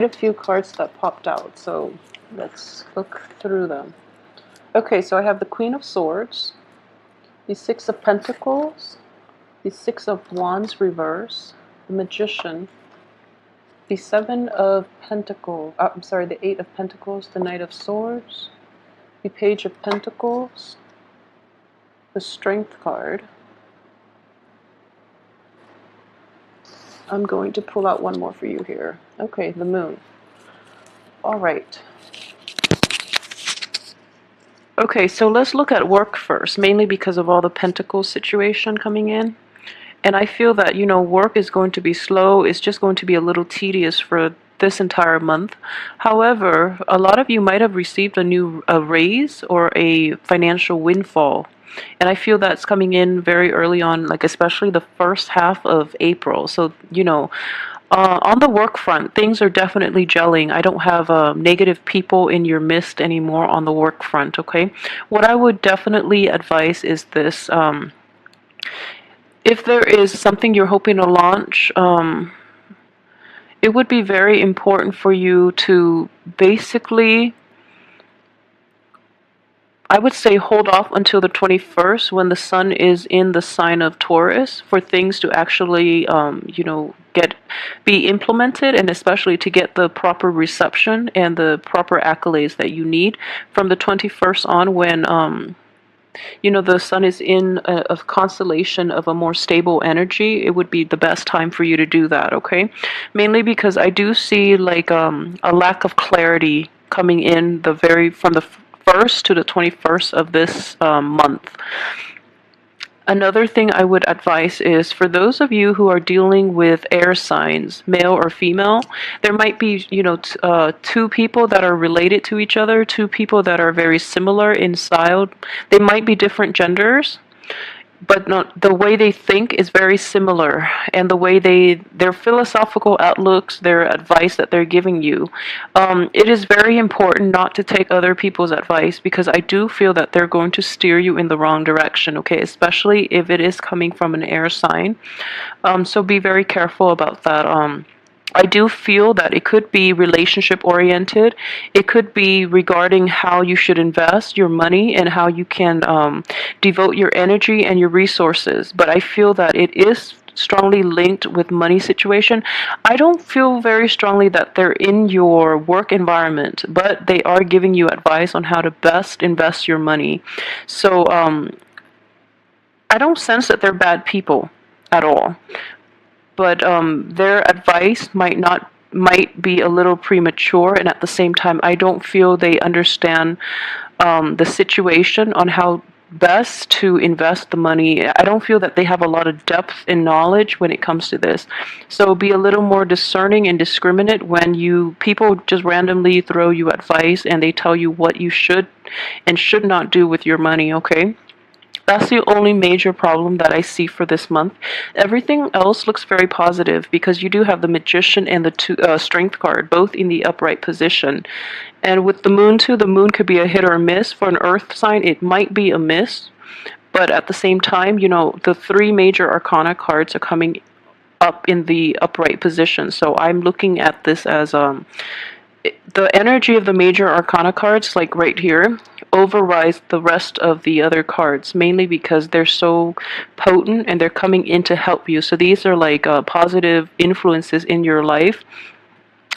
A few cards that popped out, so let's look through them. Okay, so I have the Queen of Swords, the Six of Pentacles, the Six of Wands reverse, the Magician, the Seven of Pentacles, I'm sorry, the Eight of Pentacles, the Knight of Swords, the Page of Pentacles, the Strength card. I'm going to pull out one more for you here. Okay, the Moon. All right. Okay, so let's look at work first, mainly because of all the Pentacles situation coming in. And I feel that, you know, work is going to be slow. It's just going to be a little tedious for this entire month. However, a lot of you might have received a raise or a financial windfall. And I feel that's coming in very early on, like especially the first half of April. So, you know, on the work front, things are definitely gelling. I don't have negative people in your midst anymore on the work front, okay? What I would definitely advise is this. If there is something you're hoping to launch, it would be very important for you to basically, I would say, hold off until the 21st when the sun is in the sign of Taurus for things to actually, you know, be implemented, and especially to get the proper reception and the proper accolades that you need from the 21st on, when you know, the sun is in a constellation of a more stable energy. It would be the best time for you to do that, okay? Mainly because I do see like a lack of clarity coming in from the 1st to the 21st of this month. Another thing I would advise is for those of you who are dealing with air signs, male or female, there might be, you know, two people that are related to each other, two people that are very similar in style. They might be different genders, but not, the way they think is very similar, and the way their philosophical outlooks, their advice that they're giving you, it is very important not to take other people's advice, because I do feel that they're going to steer you in the wrong direction, okay, especially if it is coming from an air sign. So be very careful about that. I do feel that it could be relationship oriented. It could be regarding how you should invest your money and how you can devote your energy and your resources. But I feel that it is strongly linked with money situation. I don't feel very strongly that they're in your work environment, but they are giving you advice on how to best invest your money. So I don't sense that they're bad people at all, but their advice might be a little premature, and at the same time I don't feel they understand the situation on how best to invest the money. I don't feel that they have a lot of depth and knowledge when it comes to this. So be a little more discerning and discriminate when people just randomly throw you advice and they tell you what you should and should not do with your money, okay? That's the only major problem that I see for this month. Everything else looks very positive because you do have the Magician and the Strength card, both in the upright position. And with the Moon too, the Moon could be a hit or a miss. For an Earth sign, it might be a miss. But at the same time, you know, the three major Arcana cards are coming up in the upright position. So I'm looking at this as the energy of the major Arcana cards, like right here, overrides the rest of the other cards, mainly because they're so potent and they're coming in to help you. So these are like positive influences in your life.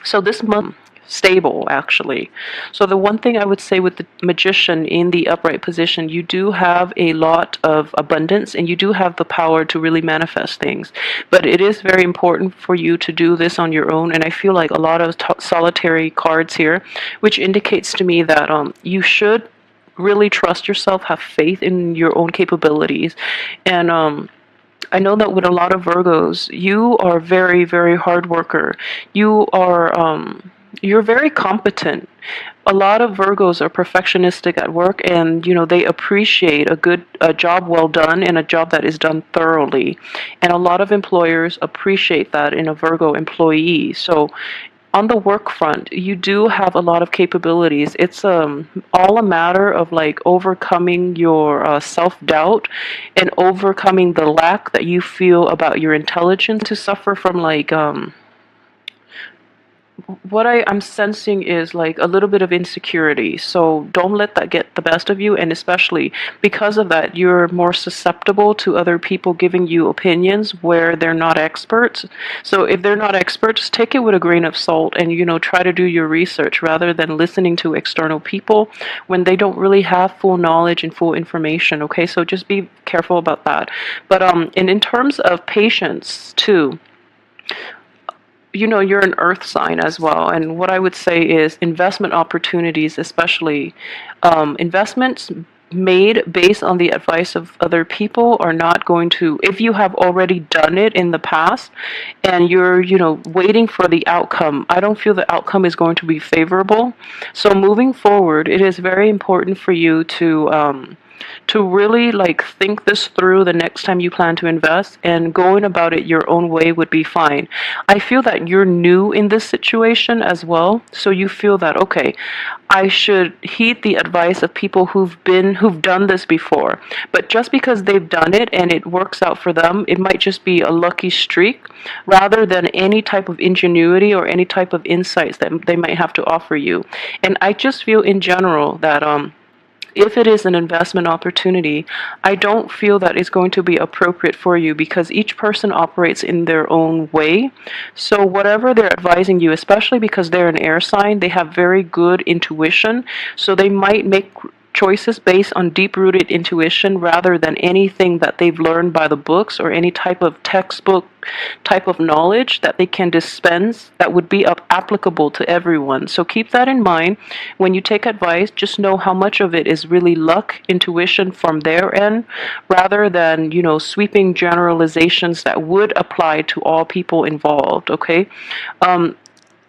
So this month, stable actually. So the one thing I would say with the Magician in the upright position, you do have a lot of abundance and you do have the power to really manifest things, but it is very important for you to do this on your own. And I feel like a lot of solitary cards here, which indicates to me that you should really trust yourself, have faith in your own capabilities. And I know that with a lot of Virgos, you are very, very hard worker. You're very competent. A lot of Virgos are perfectionistic at work, and you know, they appreciate a job well done and a job that is done thoroughly. And a lot of employers appreciate that in a Virgo employee. So on the work front, you do have a lot of capabilities. It's all a matter of like overcoming your self-doubt and overcoming the lack that you feel about your intelligence, to suffer from like what I'm sensing is like a little bit of insecurity. So don't let that get the best of you. And especially because of that, you're more susceptible to other people giving you opinions where they're not experts. So if they're not experts, take it with a grain of salt and, try to do your research rather than listening to external people when they don't really have full knowledge and full information. Okay, so just be careful about that. But and in terms of patience too, you're an earth sign as well. And what I would say is investment opportunities, especially investments made based on the advice of other people, are not going to, if you have already done it in the past and you're, waiting for the outcome, I don't feel the outcome is going to be favorable. So moving forward, it is very important for you to really like think this through the next time you plan to invest, and going about it your own way would be fine. I feel that you're new in this situation as well, so you feel that okay, I should heed the advice of people who've done this before. But just because they've done it and it works out for them, it might just be a lucky streak rather than any type of ingenuity or any type of insights that they might have to offer you. And I just feel in general that if it is an investment opportunity, I don't feel that it's going to be appropriate for you because each person operates in their own way. So whatever they're advising you, especially because they're an air sign, they have very good intuition. So they might make choices based on deep-rooted intuition rather than anything that they've learned by the books or any type of textbook type of knowledge that they can dispense that would be applicable to everyone. So keep that in mind when you take advice. Just know how much of it is really luck, intuition from their end, rather than sweeping generalizations that would apply to all people involved. Okay.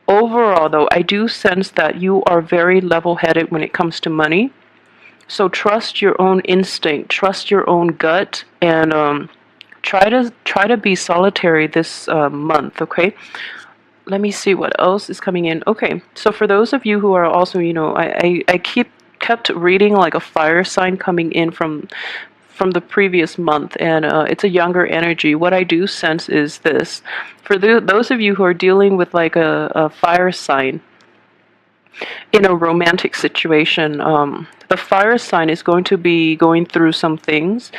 Overall, though, I do sense that you are very level-headed when it comes to money. So trust your own instinct, trust your own gut, and try to be solitary this month. Okay. Let me see what else is coming in. Okay, so for those of you who are also, I kept reading like a fire sign coming in from the previous month, and it's a younger energy. What I do sense is this: for those of you who are dealing with like a fire sign in a romantic situation, the fire sign is going to be going through some things,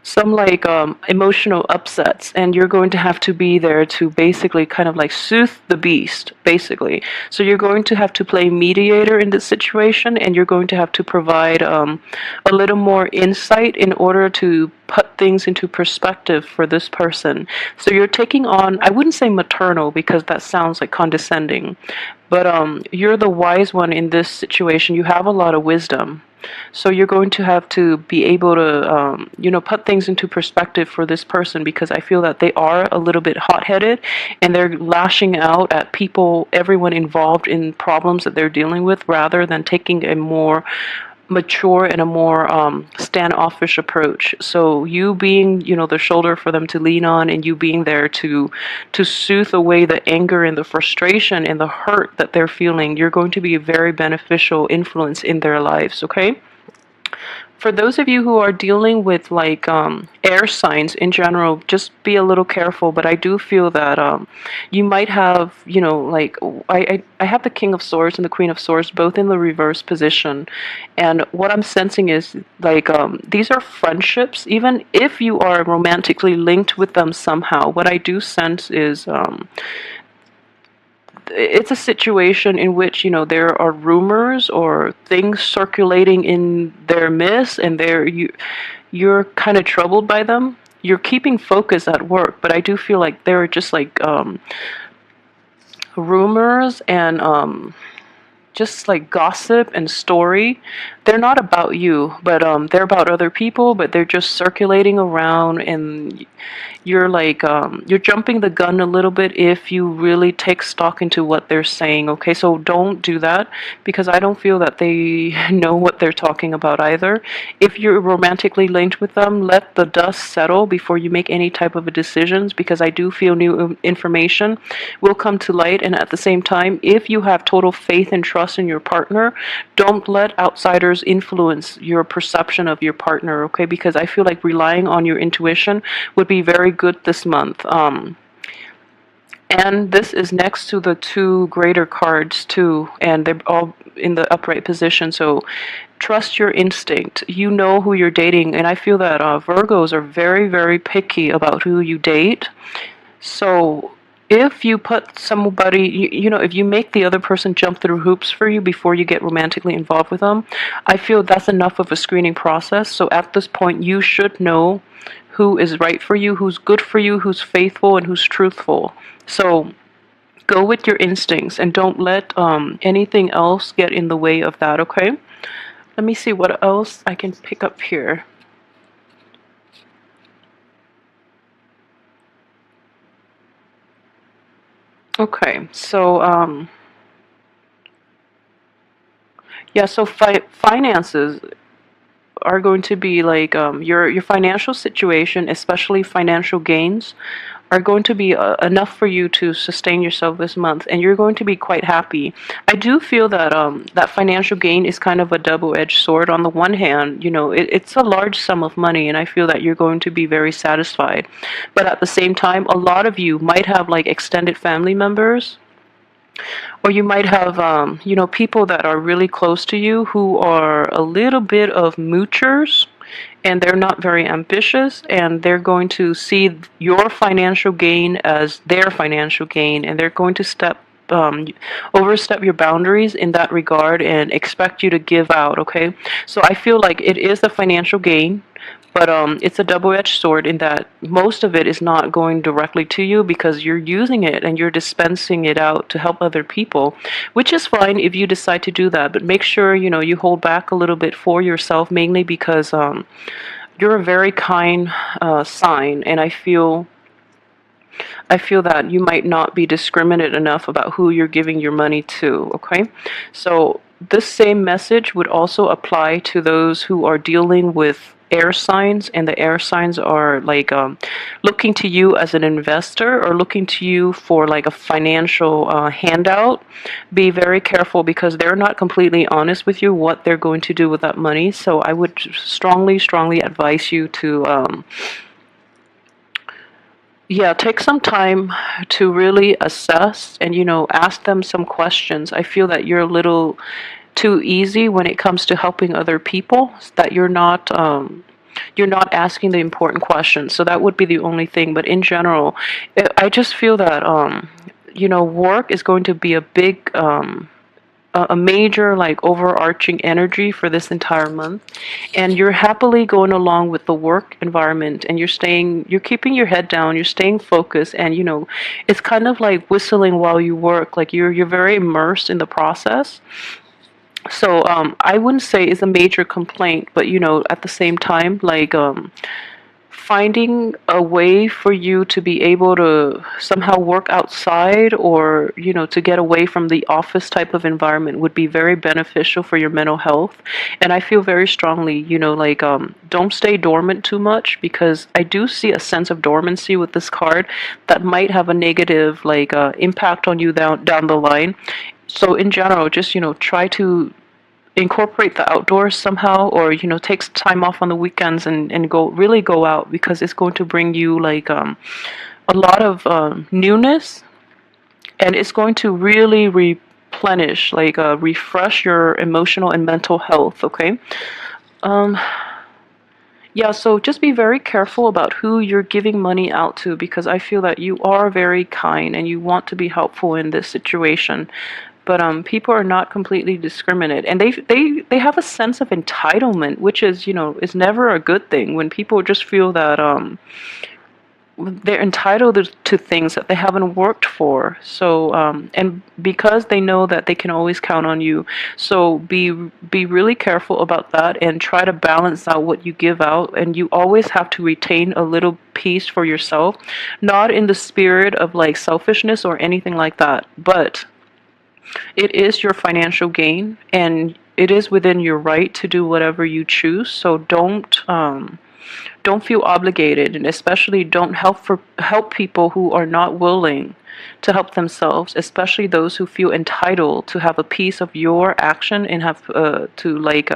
some like emotional upsets, and you're going to have to be there to basically kind of like soothe the beast, basically. So you're going to have to play mediator in this situation, and you're going to have to provide a little more insight in order to put things into perspective for this person. So you're taking on, I wouldn't say maternal because that sounds like condescending, but you're the wise one in this situation. You have a lot of wisdom. So you're going to have to be able to, put things into perspective for this person, because I feel that they are a little bit hot-headed and they're lashing out at people, everyone involved in problems that they're dealing with, rather than taking a more mature and a more standoffish approach. So you being, the shoulder for them to lean on, and you being there to soothe away the anger and the frustration and the hurt that they're feeling, you're going to be a very beneficial influence in their lives. Okay. For those of you who are dealing with like air signs in general, just be a little careful. But I do feel that you might have, like I have the King of Swords and the Queen of Swords both in the reverse position, and what I'm sensing is like these are friendships. Even if you are romantically linked with them somehow, what I do sense is it's a situation in which there are rumors or things circulating in their midst, and you're kind of troubled by them. You're keeping focus at work, but I do feel like there are just like rumors and just like gossip and story. They're not about you, but they're about other people, but they're just circulating around, and you're like you're jumping the gun a little bit if you really take stock into what they're saying. Okay, so don't do that, because I don't feel that they know what they're talking about either. If you're romantically linked with them, let the dust settle before you make any type of decisions, because I do feel new information will come to light. And at the same time, if you have total faith and trust in your partner, don't let outsiders influence your perception of your partner. Okay, because I feel like relying on your intuition would be very good this month. And this is next to the two greater cards too, and they're all in the upright position. So trust your instinct. You know who you're dating, and I feel that Virgos are very, very picky about who you date. So if you put somebody, if you make the other person jump through hoops for you before you get romantically involved with them, I feel that's enough of a screening process. So at this point, you should know who is right for you, who's good for you, who's faithful, and who's truthful. So go with your instincts and don't let anything else get in the way of that, okay? Let me see what else I can pick up here. Okay, so yeah, so finances are going to be like your financial situation, especially financial gains, are going to be enough for you to sustain yourself this month, and you're going to be quite happy. I do feel that that financial gain is kind of a double-edged sword. On the one hand, it's a large sum of money, and I feel that you're going to be very satisfied. But at the same time, a lot of you might have like extended family members, or you might have, people that are really close to you who are a little bit of moochers, and they're not very ambitious, and they're going to see your financial gain as their financial gain, and they're going to overstep your boundaries in that regard and expect you to give out, okay? So I feel like it is a financial gain, but it's a double-edged sword in that most of it is not going directly to you because you're using it and you're dispensing it out to help other people, which is fine if you decide to do that. But make sure, you hold back a little bit for yourself, mainly because you're a very kind sign, and I feel that you might not be discriminate enough about who you're giving your money to, okay? So this same message would also apply to those who are dealing with air signs, and the air signs are like looking to you as an investor or looking to you for like a financial handout. Be very careful because they're not completely honest with you what they're going to do with that money. So I would strongly, strongly advise you to yeah, take some time to really assess and, ask them some questions. I feel that you're a little too easy when it comes to helping other people, that you're not asking the important questions. So that would be the only thing. But in general, I just feel that, work is going to be a big, a major like overarching energy for this entire month, and you're happily going along with the work environment, and you're keeping your head down, you're staying focused, and it's kind of like whistling while you work, like you're very immersed in the process. So I wouldn't say it's a major complaint, but at the same time, like finding a way for you to be able to somehow work outside, or to get away from the office type of environment would be very beneficial for your mental health. And I feel very strongly, like don't stay dormant too much, because I do see a sense of dormancy with this card that might have a negative like impact on you down the line. So in general, just try to incorporate the outdoors somehow, or take some time off on the weekends and go out, because it's going to bring you like a lot of newness, and it's going to really replenish, like refresh your emotional and mental health, okay? um yeah, so just be very careful about who you're giving money out to, because I feel that you are very kind and you want to be helpful in this situation. But people are not completely discriminate, and they have a sense of entitlement, which is never a good thing. When people just feel that they're entitled to things that they haven't worked for. So and because they know that they can always count on you, so be really careful about that, and try to balance out what you give out, and you always have to retain a little piece for yourself, not in the spirit of like selfishness or anything like that, but it is your financial gain, and it is within your right to do whatever you choose. So don't feel obligated, and especially don't help people who are not willing to help themselves, especially those who feel entitled to have a piece of your action and have to like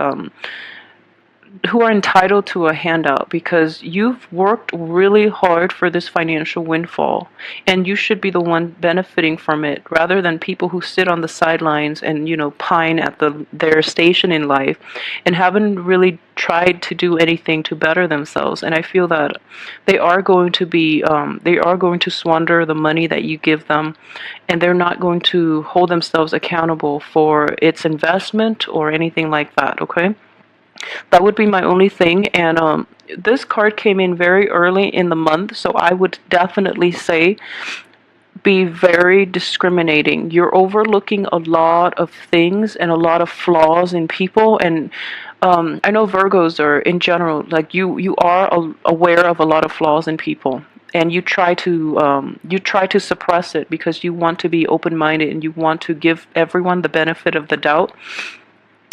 who are entitled to a handout, because you've worked really hard for this financial windfall, and you should be the one benefiting from it, rather than people who sit on the sidelines and, you know, pine at their station in life and haven't really tried to do anything to better themselves. And I feel that they are going to squander the money that you give them, and they're not going to hold themselves accountable for its investment or anything like that. Okay, that would be my only thing. And this card came in very early in the month, so I would definitely say be very discriminating. You're overlooking a lot of things and a lot of flaws in people. And I know Virgos are, in general, like you are aware of a lot of flaws in people, and you try to suppress it because you want to be open-minded and you want to give everyone the benefit of the doubt.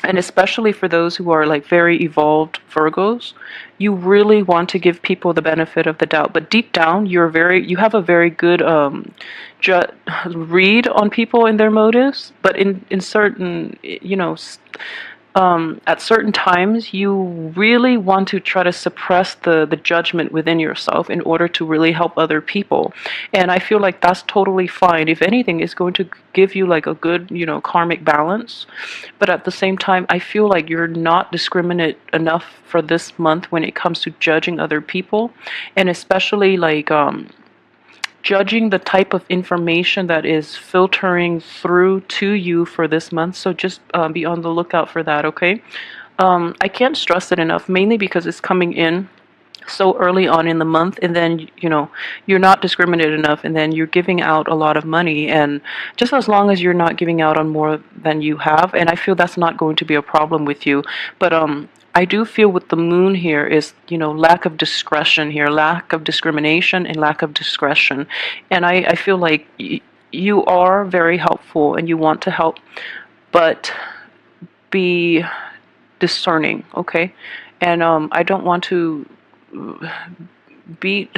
And especially for those who are like very evolved Virgos, you really want to give people the benefit of the doubt. But deep down, you have a very good ju read on people and their motives. But in certain, you know, at certain times, you really want to try to suppress the judgment within yourself in order to really help other people. And I feel like that's totally fine. If anything, it's going to give you like a good, you know, karmic balance. But at the same time, I feel like you're not discriminate enough for this month when it comes to judging other people, and especially like judging the type of information that is filtering through to you for this month. So just be on the lookout for that, okay? I can't stress it enough, mainly because it's coming in so early on in the month, and then, you know, you're not discriminated enough, and then you're giving out a lot of money. And just as long as you're not giving out on more than you have, and I feel that's not going to be a problem with you. But I do feel with the moon here is, you know, lack of discretion here, lack of discrimination and lack of discretion. And I feel like you are very helpful and you want to help, but be discerning, okay? And I don't want to be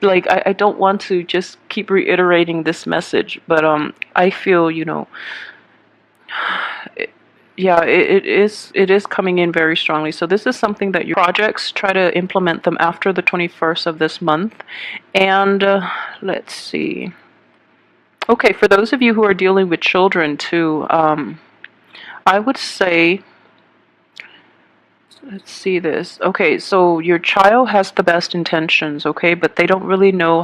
like, I don't want to just keep reiterating this message, but I feel, you know, yeah, it is coming in very strongly. So this is something that your projects, try to implement them after the 21st of this month. And let's see. Okay, for those of you who are dealing with children too, I would say, let's see this. Okay, so your child has the best intentions, okay, but they don't really know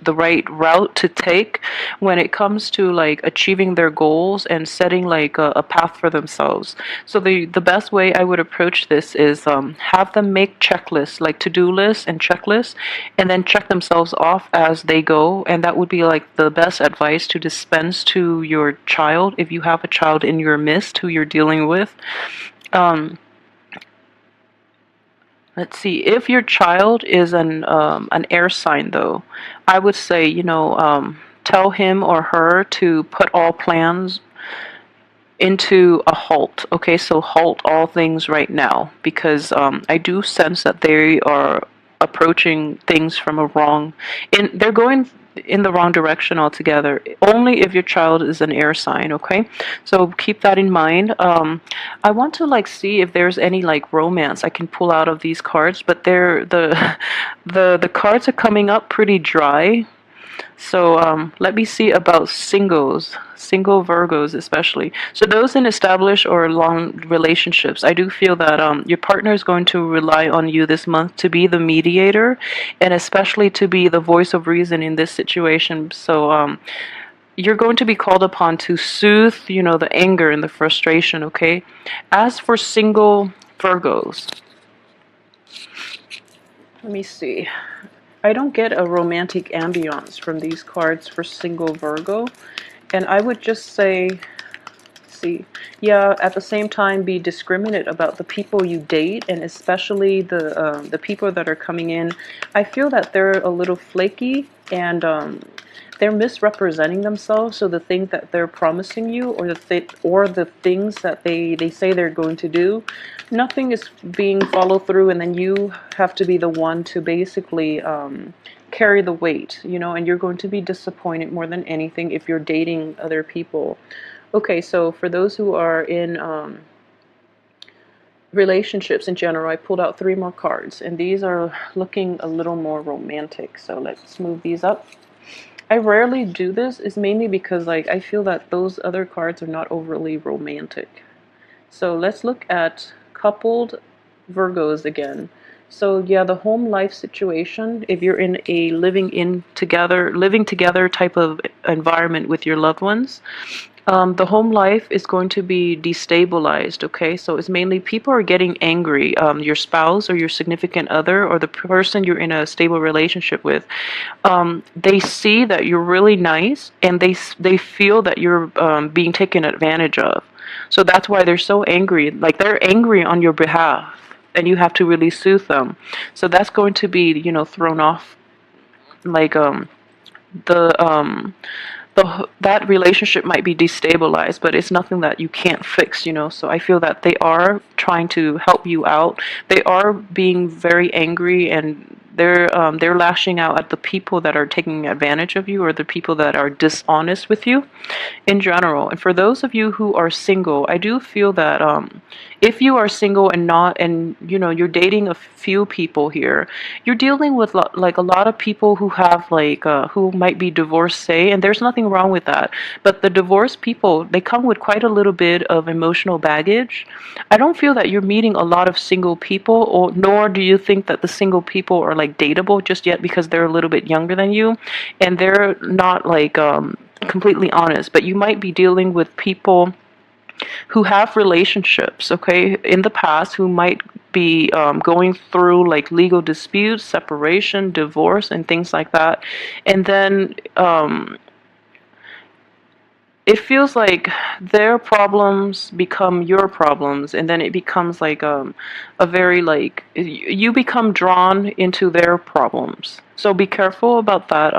the right route to take when it comes to like achieving their goals and setting like a path for themselves. So the best way I would approach this is have them make checklists, like to-do lists and checklists, and then check themselves off as they go. And that would be like the best advice to dispense to your child if you have a child in your midst who you're dealing with. Let's see, if your child is an air sign, though, I would say, you know, tell him or her to put all plans into a halt. Okay, so halt all things right now, because I do sense that they are approaching things from a wrong, they're going in the wrong direction altogether, only if your child is an air sign, okay? So keep that in mind. I want to like see if there's any like romance I can pull out of these cards, but they're the cards are coming up pretty dry. So let me see about single Virgos especially. So those in established or long relationships, I do feel that your partner is going to rely on you this month to be the mediator, and especially to be the voice of reason in this situation. So you're going to be called upon to soothe, you know, the anger and the frustration, okay? As for single Virgos, let me see. I don't get a romantic ambiance from these cards for single Virgo. And I would just say, see, yeah, at the same time, be discriminate about the people you date, and especially the people that are coming in. I feel that they're a little flaky, and they're misrepresenting themselves. So the things that they're promising you, or the things that they say they're going to do, nothing is being followed through, and then you have to be the one to basically carry the weight, you know, and you're going to be disappointed more than anything if you're dating other people. Okay, so for those who are in relationships in general, I pulled out 3 more cards, and these are looking a little more romantic. So let's move these up. I rarely do this, is mainly because like I feel that those other cards are not overly romantic. So let's look at coupled Virgos again. So yeah, the home life situation, if you're in a living together type of environment with your loved ones, the home life is going to be destabilized, okay? So it's mainly people are getting angry. Your spouse or your significant other or the person you're in a stable relationship with, they see that you're really nice and they feel that you're being taken advantage of. So that's why they're so angry. Like they're angry on your behalf and you have to really soothe them. So that's going to be, thrown off like the that relationship might be destabilized, but it's nothing that you can't fix. So I feel that they are trying to help you out. They are being very angry, and they're lashing out at the people that are taking advantage of you or the people that are dishonest with you in general. And for those of you who are single, I do feel that if you are single and not, and you're dating a few people here, you're dealing with like a lot of people who have like who might be divorcee, and there's nothing wrong with that. But the divorced people, they come with quite a little bit of emotional baggage. I don't feel that you're meeting a lot of single people, or nor do you think that the single people are like dateable just yet, because they're a little bit younger than you and they're not like completely honest. But you might be dealing with people who have relationships, okay, in the past, who might be going through like legal disputes, separation, divorce, and things like that. And then it feels like their problems become your problems, and then it becomes like a very like you become drawn into their problems. So be careful about that.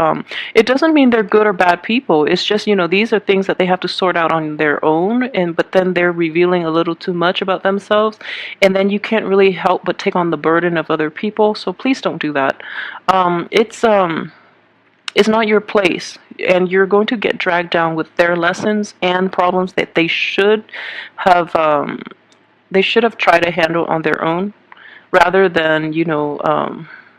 It doesn't mean they're good or bad people. It's just, these are things that they have to sort out on their own, and but then they're revealing a little too much about themselves, and then you can't really help but take on the burden of other people. So please don't do that. It's not your place, and you're going to get dragged down with their lessons and problems that they should have tried to handle on their own, rather than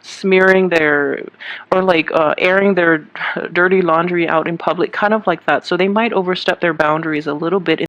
smearing their, or like airing their dirty laundry out in public, kind of like that. So they might overstep their boundaries a little bit